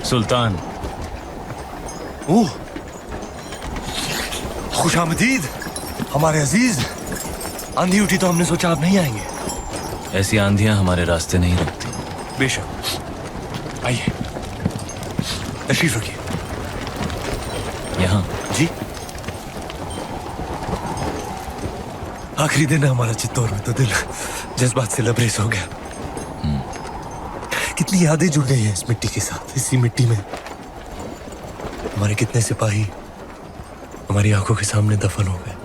सुल्तान। ओह, खुशामदीद हमारे अजीज। आंधी उठी तो हमने सोचा आप नहीं आएंगे। ऐसी आंधियां हमारे रास्ते नहीं रुकती। बेशक, आइए तशरीफ रखिए। यहाँ जी, आखिरी दिन है हमारा चित्तौड़ में, तो दिल जज्बात से लबरेज हो गया। कितनी यादें जुड़ गई हैं इस मिट्टी के साथ। इसी मिट्टी में हमारे कितने सिपाही हमारी आंखों के सामने दफन हो गए।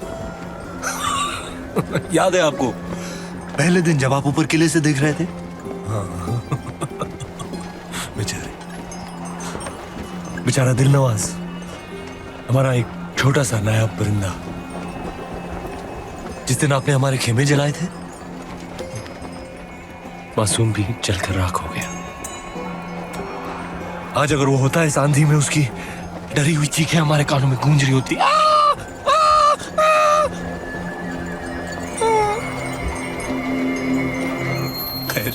याद है आपको पहले दिन जब आप ऊपर किले से देख रहे थे? हाँ। बेचारे, बेचारा दिल नवाज, हमारा एक छोटा सा नायाब परिंदा, जिस दिन आपने हमारे खेमे जलाए थे, मासूम भी जलकर राख हो गया। आज अगर वो होता है इस आंधी में, उसकी डरी हुई चीखें हमारे कानों में गूंज रही होती। खैर,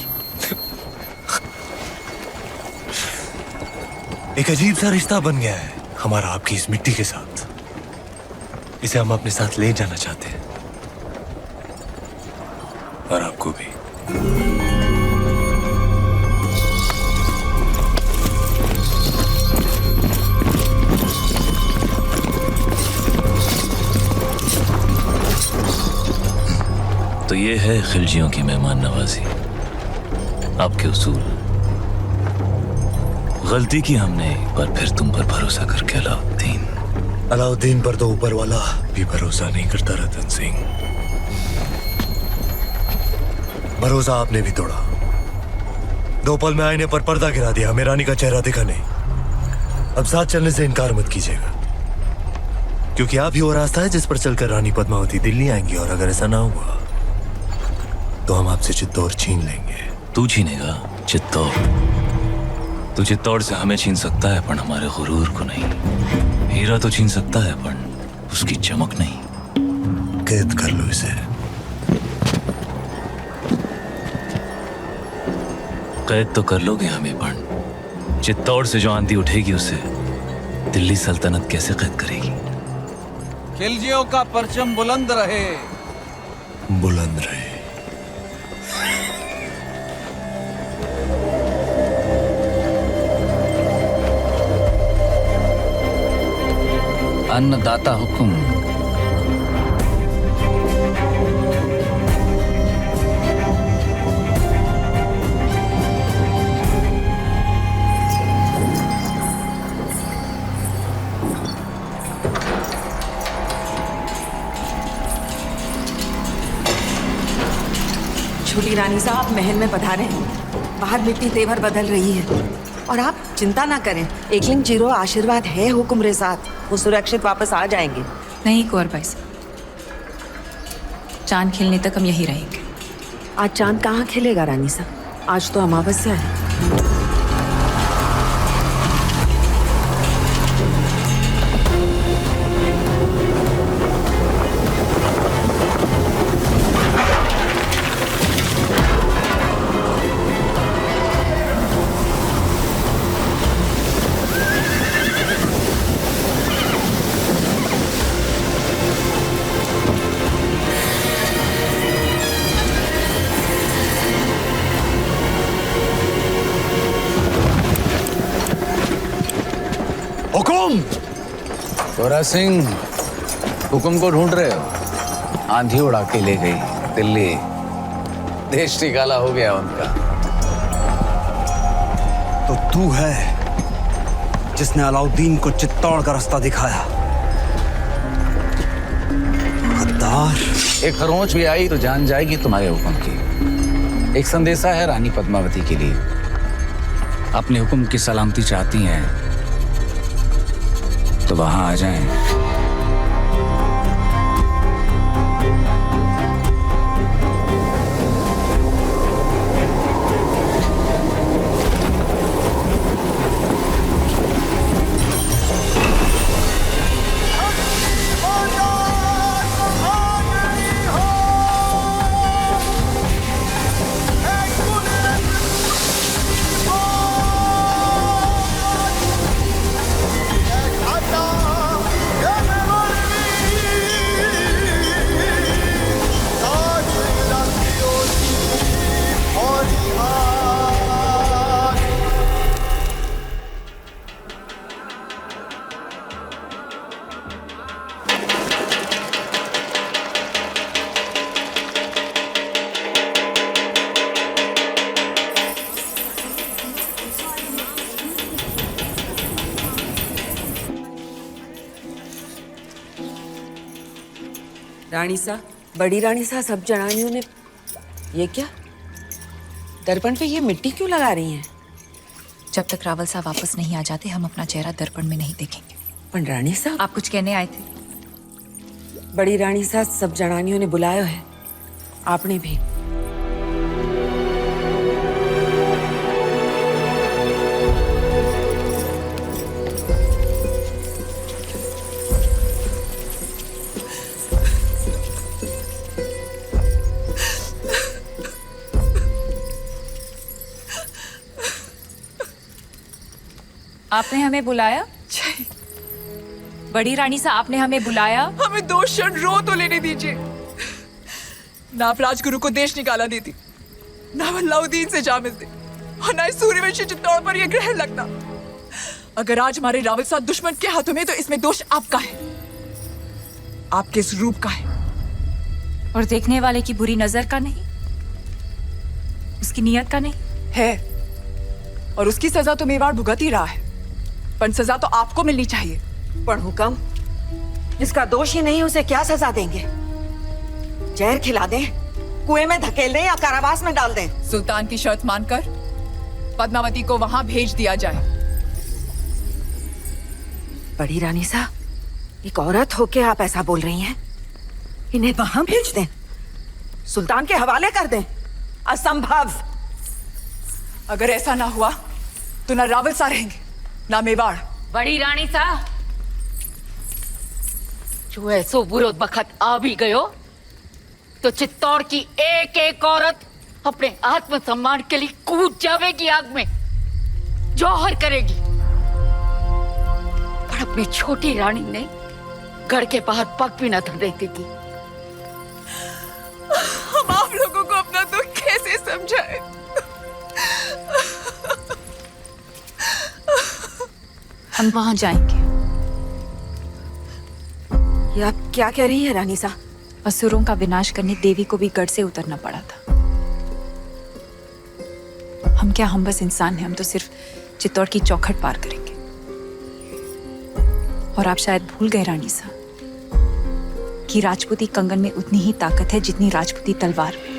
एक अजीब सा रिश्ता बन गया है हमारा आपकी इस मिट्टी के साथ। इसे हम अपने साथ ले जाना चाहते हैं, और आपको भी। तो ये है खिलजियों की मेहमान नवाजी, आपके उसूल। गलती की हमने एक बार फिर तुम पर भरोसा करके अलाउद्दीन। अलाउद्दीन पर तो ऊपर वाला भी भरोसा नहीं करता रतन सिंह। भरोसा आपने भी तोड़ा। 2 पल में आईने पर पर्दा गिरा दिया, हमें रानी का चेहरा दिखा नहीं। अब साथ चलने से इनकार मत कीजिएगा, क्योंकि आप ही वो रास्ता है जिस पर चलकर रानी पद्मावती दिल्ली आएंगी, और अगर ऐसा ना हुआ तो हम आपसे चित्तौड़ छीन लेंगे। तू छीनेगा चित्तौड़? तू चित्तौड़ से हमें छीन सकता है, पर हमारे गुरूर को नहीं। हीरा तो छीन सकता है, पर उसकी चमक नहीं। कैद कर लो इसे। कैद तो कर लोगे हमें, पर चित्तौड़ से जो आंधी उठेगी उसे दिल्ली सल्तनत कैसे कैद करेगी? खिलजियों का परचम बुलंद रहे। बुलंद रहे। अन्नदाता हुकुम। छोटी रानी साहब महल में पधारे हैं। बाहर मिट्टी तेवर बदल रही है, और आप चिंता ना करें। एकलिंग जीरो आशीर्वाद है हुक्म साथ, वो सुरक्षित वापस आ जाएंगे। नहीं कुंवर भाई साहब, चांद खिलने तक हम यहीं रहेंगे। आज चांद कहाँ खिलेगा रानी साहब? आज तो अमावस्या है। हुकुम! गोरा सिंह, हुकुम को ढूंढ रहे हो? आंधी उड़ा के ले गई दिल्ली, देश निकाला हो गया उनका। तो तू है जिसने अलाउद्दीन को चित्तौड़ का रास्ता दिखाया। गद्दार! एक खरोंच भी आई तो जान जाएगी तुम्हारे हुक्म की। एक संदेशा है रानी पद्मावती के लिए। अपने हुक्म की सलामती चाहती हैं तो वहां आ जाएं। रानी सा, बड़ी रानी सा, सब जनानियों ने ये क्या दर्पण पे ये मिट्टी क्यों लगा रही हैं? जब तक रावल साहब वापस नहीं आ जाते हम अपना चेहरा दर्पण में नहीं देखेंगे। पर रानी सा, आप कुछ कहने आए थे? बड़ी रानी सा, सब जनानियों ने बुलाया है, आपने भी। आपने हमें बुलाया? बड़ी रानी साहब, आपने हमें बुलाया? हमें 2 क्षण रो तो लेने दीजिए। ना आप राजगुरु को देश निकाला देती, ना अलाउद्दीन से जा मिलते, और ना इस सूर्यवंशी चित्तौड़ पर यह ग्रहण लगता। अगर आज हमारे रावल साहब दुश्मन के हाथों में, तो इसमें दोष आपका है, आपके इस रूप का है। और देखने वाले की बुरी नजर का नहीं, उसकी नियत का नहीं है। और उसकी सजा तो मेवाड़ भुगत ही रहा है, पर सजा तो आपको मिलनी चाहिए। पर हुक्म, जिसका दोष ही नहीं उसे क्या सजा देंगे? जहर खिला दें, कुएं में धकेल दें या कारावास में डाल दें? सुल्तान की शर्त मानकर पद्मावती को वहां भेज दिया जाए। बड़ी रानी सा, एक औरत होके आप ऐसा बोल रही हैं? इन्हें वहां भेज दें, सुल्तान के हवाले कर दें? असंभव। अगर ऐसा ना हुआ तो ना रावल सा रहेंगे, ना मेवाड़। बड़ी रानी सा, जो ऐसो बुरो बखत आ भी गयो, तो चित्तौड़ की एक एक औरत अपने आत्मसम्मान के लिए कूद जाएगी आग में, जौहर करेगी। पर अपनी छोटी रानी ने घर के बाहर पग भी न धरने देगी। हम आप लोगों को अपना दुख कैसे समझाएं? हम वहां जाएंगे। ये आप क्या कह रही हैं रानी सा? असुरों का विनाश करने देवी को भी गढ़ से उतरना पड़ा था। हम क्या, हम बस इंसान हैं, हम तो सिर्फ चित्तौड़ की चौखट पार करेंगे। और आप शायद भूल गए रानी सा कि राजपूती कंगन में उतनी ही ताकत है जितनी राजपूती तलवार में।